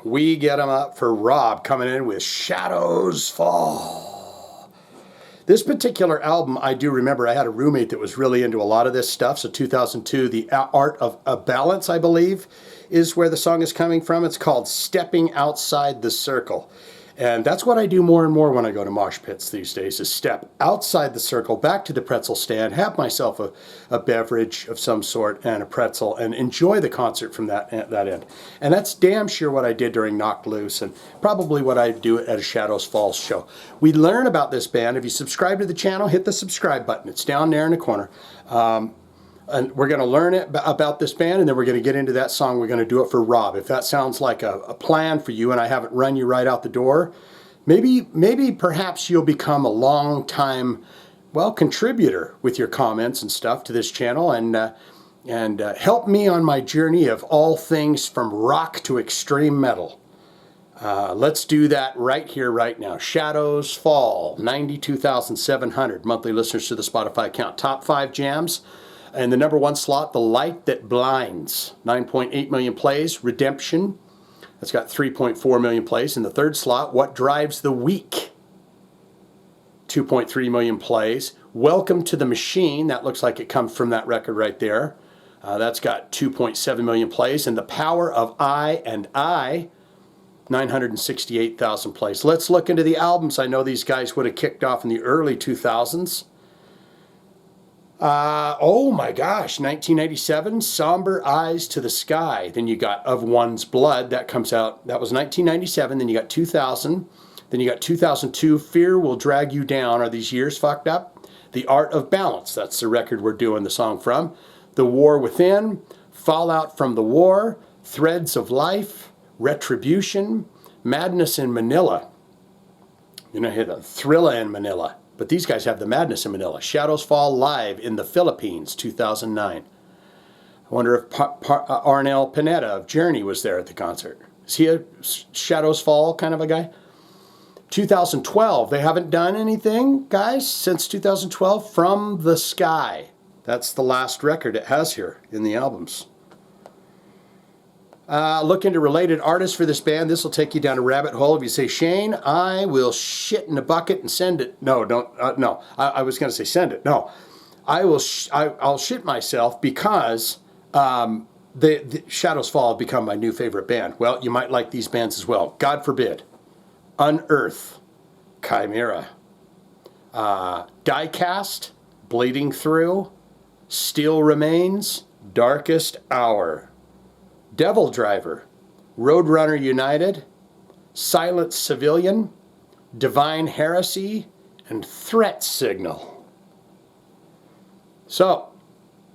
we get them up for Rob coming in with Shadows Fall. This particular album, I do remember I had a roommate that was really into a lot of this stuff. So 2002, The Art of a Balance, I believe, is where the song is coming from. It's called Stepping Outside the Circle. And that's what I do more and more when I go to mosh pits these days, is step outside the circle, back to the pretzel stand, have myself a beverage of some sort and a pretzel, and enjoy the concert from that end. And that's damn sure what I did during Knocked Loose, and probably what I do at a Shadows Falls show. We learn about this band. If you subscribe to the channel, hit the subscribe button. It's down there in the corner. And we're going to learn about this band, and then we're going to get into that song. We're going to do it for Rob. If that sounds like a plan for you and I haven't run you right out the door, maybe perhaps you'll become a long-time, well, contributor with your comments and stuff to this channel, and help me on my journey of all things from rock to extreme metal. Let's do that right here, right now. Shadows Fall, 92,700 monthly listeners to the Spotify account. Top 5 jams. And the number 1 slot, The Light That Blinds, 9.8 million plays. Redemption, that's got 3.4 million plays. In the 3rd slot, What Drives the Weak, 2.3 million plays. Welcome to the Machine, that looks like it comes from that record right there. That's got 2.7 million plays. And The Power of I and I, 968,000 plays. Let's look into the albums. I know these guys would have kicked off in the early 2000s. Oh my gosh, 1997, Somber Eyes to the Sky. Then you got Of One's Blood, that comes out, that was 1997. Then you got 2000. Then you got 2002, Fear Will Drag You Down. Are these years fucked up? The Art of Balance, that's the record we're doing the song from. The War Within, Fallout from the War, Threads of Life, Retribution, Madness in Manila. You know, hear the Thrilla in Manila. But these guys have the Madness in Manila. Shadows Fall Live in the Philippines, 2009. I wonder if Arnel Pineda of Journey was there at the concert. Is he a Shadows Fall kind of a guy? 2012, they haven't done anything, guys, since 2012. From the Sky. That's the last record it has here in the albums. Look into related artists for this band. This will take you down a rabbit hole. If you say, Shane, I will shit in a bucket and send it. No, don't. No, I was going to say send it. No, I'll shit myself because the Shadows Fall have become my new favorite band. Well, you might like these bands as well. God forbid. Unearth, Chimera, Diecast, Bleeding Through, Still Remains, Darkest Hour. Devil Driver, Roadrunner United, Silent Civilian, Divine Heresy, and Threat Signal. So,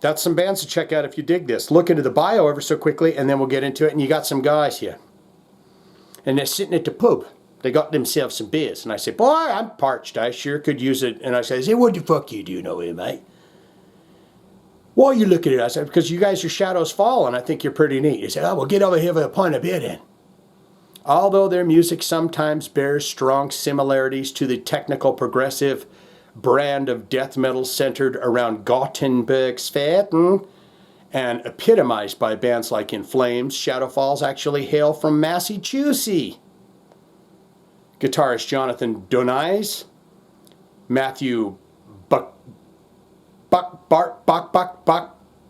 that's some bands to check out if you dig this. Look into the bio ever so quickly, and then we'll get into it. And you got some guys here. And they're sitting at the pub. They got themselves some beers. And I say, boy, I'm parched. I sure could use it. And I say, what the fuck you doing over here, mate? Why are you looking at us? Because you guys are Shadows Fall, and I think you're pretty neat. You say, oh, well, get over here for a pint of beer then. Although their music sometimes bears strong similarities to the technical progressive brand of death metal centered around Gothenburgsfäten and epitomized by bands like In Flames, Shadow Falls actually hail from Massachusetts. Guitarist Jonathan Donais, Matthew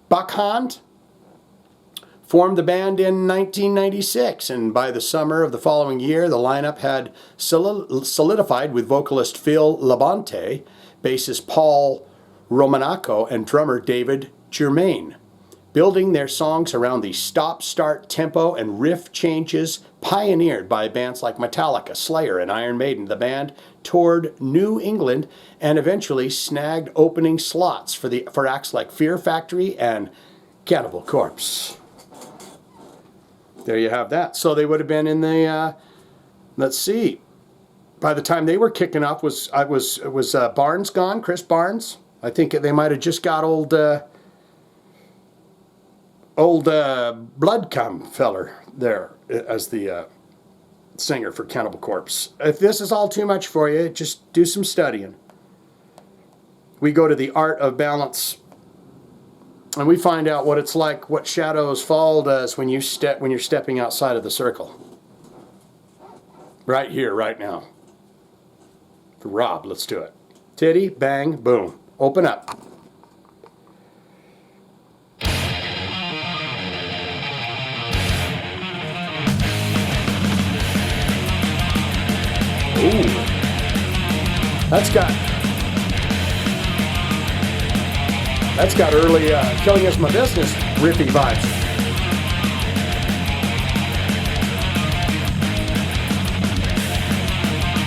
Buckhand formed the band in 1996, and by the summer of the following year, the lineup had solidified with vocalist Phil Labonte, bassist Paul Romanaco, and drummer David Germain, building their songs around the stop-start tempo and riff changes pioneered by bands like Metallica, Slayer, and Iron Maiden. The band toured New England and eventually snagged opening slots for acts like Fear Factory and Cannibal Corpse. There you have that. So they would have been in the, let's see, by the time they were kicking off was Barnes gone, Chris Barnes? I think they might have just got old Bloodcum feller there as the singer for Cannibal Corpse. If this is all too much for you, just do some studying. We go to The Art of Balance, and we find out what it's like, what Shadows Fall does when you're stepping outside of the circle. Right here, right now. For Rob, let's do it. Titty, bang, boom. Open up. Ooh. That's got early Killing Is My Business riffy vibes.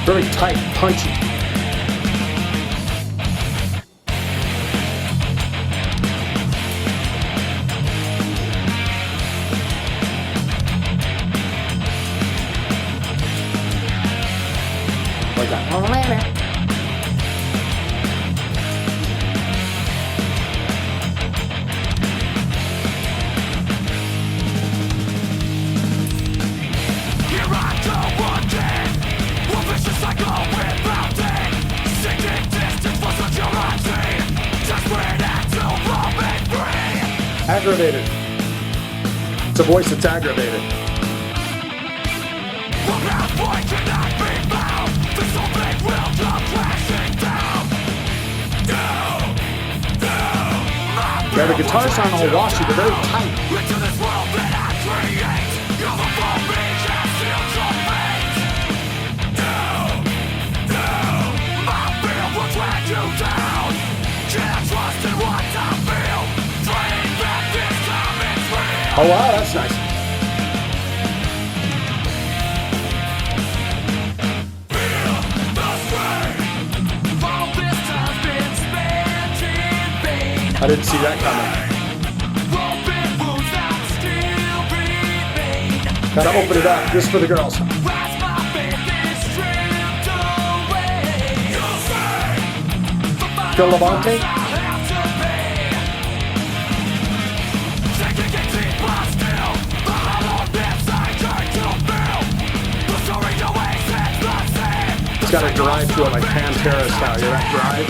Very tight, punchy. Like that. Aggravated. It's a voice that's aggravated. Yeah, the guitars aren't all washy, they're very tight. Oh wow, that's nice. I didn't see that coming. Gotta open it up just for the girls. Phil Levante. It's got a drive to it like Pantera style. You hear that drive?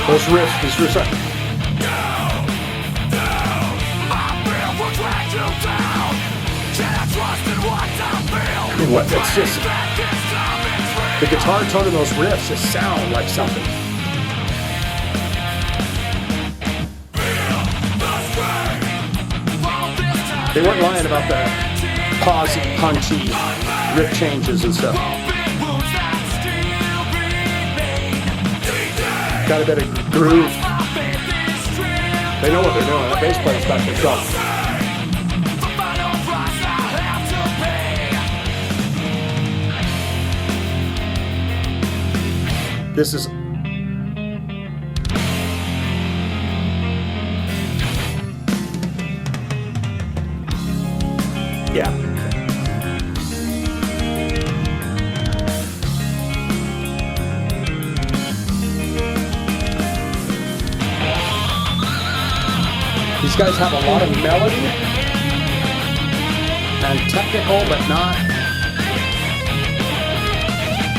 Those riffs, these riffs are... What? It's just the guitar tone of those riffs just sound like something. They weren't lying about the pausey, punchy riff changes and stuff. Got a bit of groove. They know what they're doing. That bass player's got control. This is... Yeah. These guys have a lot of melody and technical, but not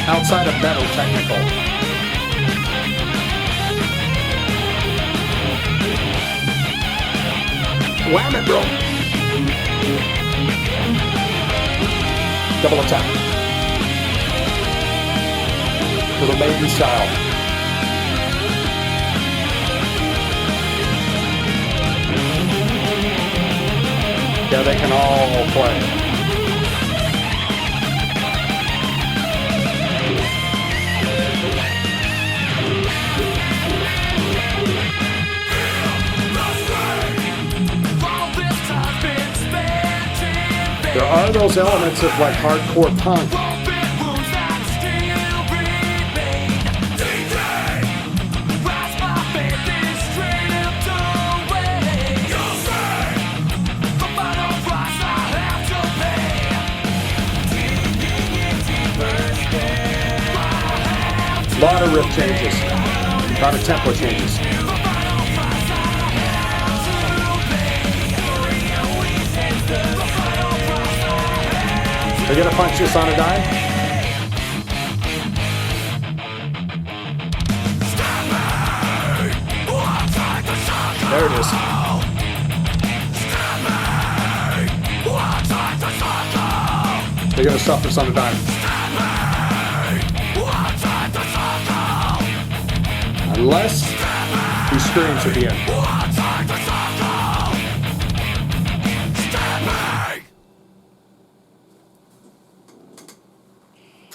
outside of metal technical. Wham it, bro. Double attack. Little maiden style. Yeah, they can all play. There are those elements of like hardcore punk. A lot of riff changes, a lot of tempo changes. We're gonna punch this on a dime. There it is. They're gonna stop this on a dime. Unless he screams at the end.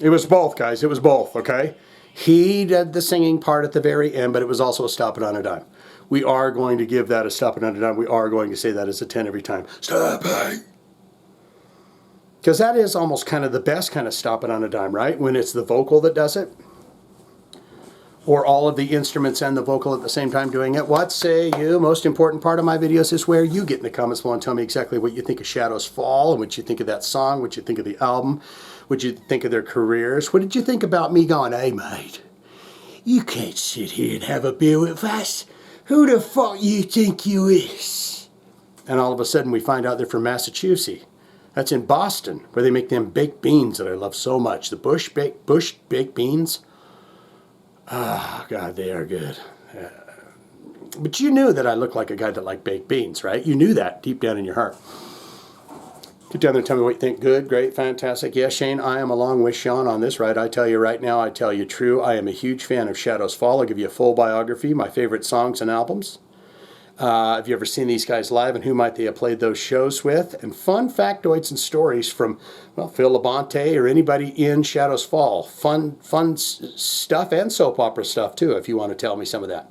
It was both, guys. It was both, okay? He did the singing part at the very end, but it was also a stop it on a dime. We are going to give that a stop it on a dime. We are going to say that as a 10 every time. Stop it! Because that is almost kind of the best kind of stop it on a dime, right? When it's the vocal that does it. Or all of the instruments and the vocal at the same time doing it. What say you? Most important part of my videos is where you get in the comments below and tell me exactly what you think of Shadows Fall, and what you think of that song, what you think of the album, what you think of their careers. What did you think about me going, hey mate, you can't sit here and have a beer with us. Who the fuck you think you is? And all of a sudden we find out they're from Massachusetts. That's in Boston, where they make them baked beans that I love so much. The Bush baked beans. Ah, God, they are good. But you knew that I looked like a guy that liked baked beans, right? You knew that deep down in your heart. Get down there and tell me what you think. Good, great, fantastic. Yes, Shane, I am along with Sean on this, right? I tell you right now, I tell you true. I am a huge fan of Shadows Fall. I'll give you a full biography, my favorite songs and albums. Have you ever seen these guys live, and who might they have played those shows with? And fun factoids and stories from, well, Phil Labonte or anybody in Shadows Fall. Fun stuff and soap opera stuff too, if you want to tell me some of that.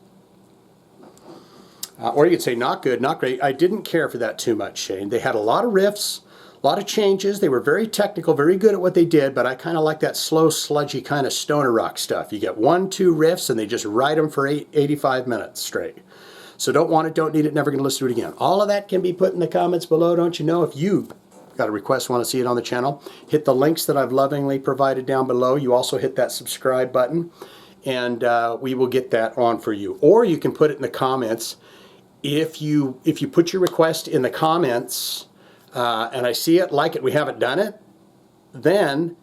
Or you could say not good, not great. I didn't care for that too much, Shane. They had a lot of riffs, a lot of changes. They were very technical, very good at what they did, but I kind of like that slow, sludgy kind of stoner rock stuff. You get 1, 2 riffs, and they just ride them for 85 minutes straight. So don't want it, don't need it, never going to listen to it again. All of that can be put in the comments below, don't you know? If you got a request, want to see it on the channel, hit the links that I've lovingly provided down below. You also hit that subscribe button, and we will get that on for you. Or you can put it in the comments. If you put your request in the comments, and I see it, like it, we haven't done it, then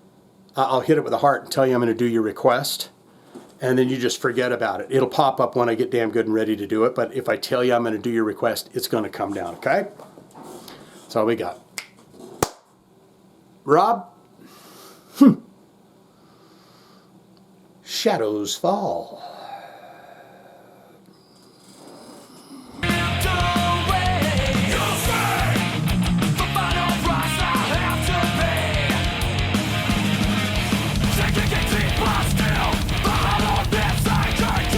I'll hit it with a heart and tell you I'm going to do your request. And then you just forget about it. It'll pop up when I get damn good and ready to do it. But if I tell you I'm going to do your request, it's going to come down, okay? That's all we got. Rob? Shadows Fall.